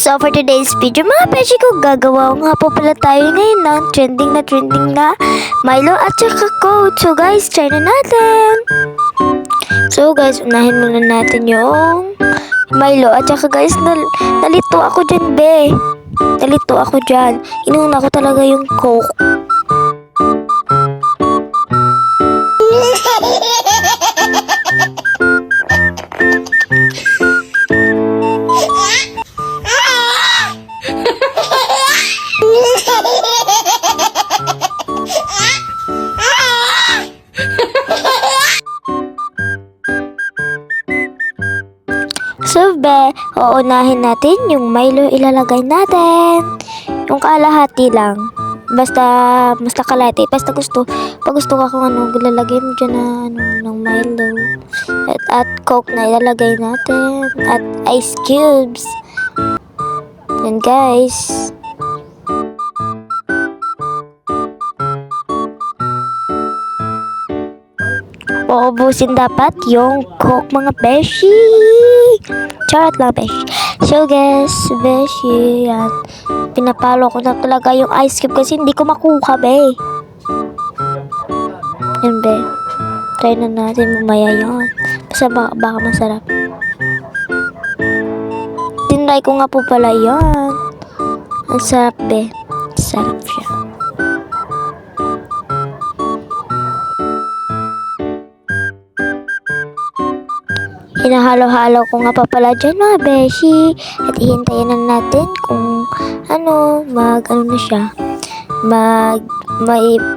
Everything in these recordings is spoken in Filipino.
So for today's video mga peshi ko, gagawa nga po pala tayo ngayon ng trending na Milo at saka Coke. So guys, try na natin. So guys, unahin muna natin yung Milo at saka guys, nalito ako dyan be. Nalito ako dyan. Inuna ko talaga yung Coke. So, uunahin natin yung Milo ilalagay natin. Yung kalahati lang. Basta kalahati. Basta pag gusto ka kung lalagay mo dyan ng Milo. At Coke na ilalagay natin. At ice cubes. Yan guys. Uubusin dapat yung Coke mga beshi. Charot lang beshi. So guys, beshi, yan. Pinapalo ko na talaga yung ice cube kasi hindi ko makuha be. Yan be. Try na natin mamaya yun. Basta baka masarap. Tinry ko nga po pala yan. Ang sarap be. Sarap siya. Hinahalo-halo ko nga pa pala dyan mga beshi. At ihintayin na natin kung na siya.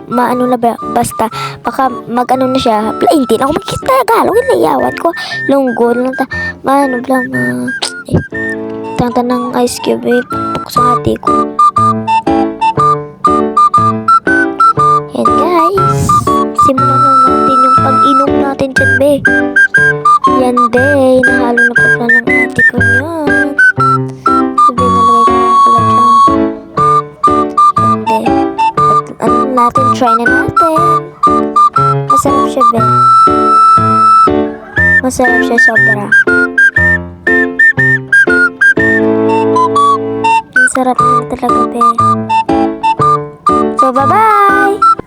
Maano na ba? Basta, baka na siya. Hindi na ako magkita. Galong ilayawan ko. Lunggo lang ta. Tangta ng ice cube pupuk sa hati ko. Yan guys. Simulan na natin yung pag-inom natin dyan be. Yan be, nahalo na pala ng ate ko yan. Sabi nalagay ko na pala dyan. Yan be. At natin, try na natin. Masarap siya be. Masarap siya sobra. Ang sarap na talaga be. So bye bye!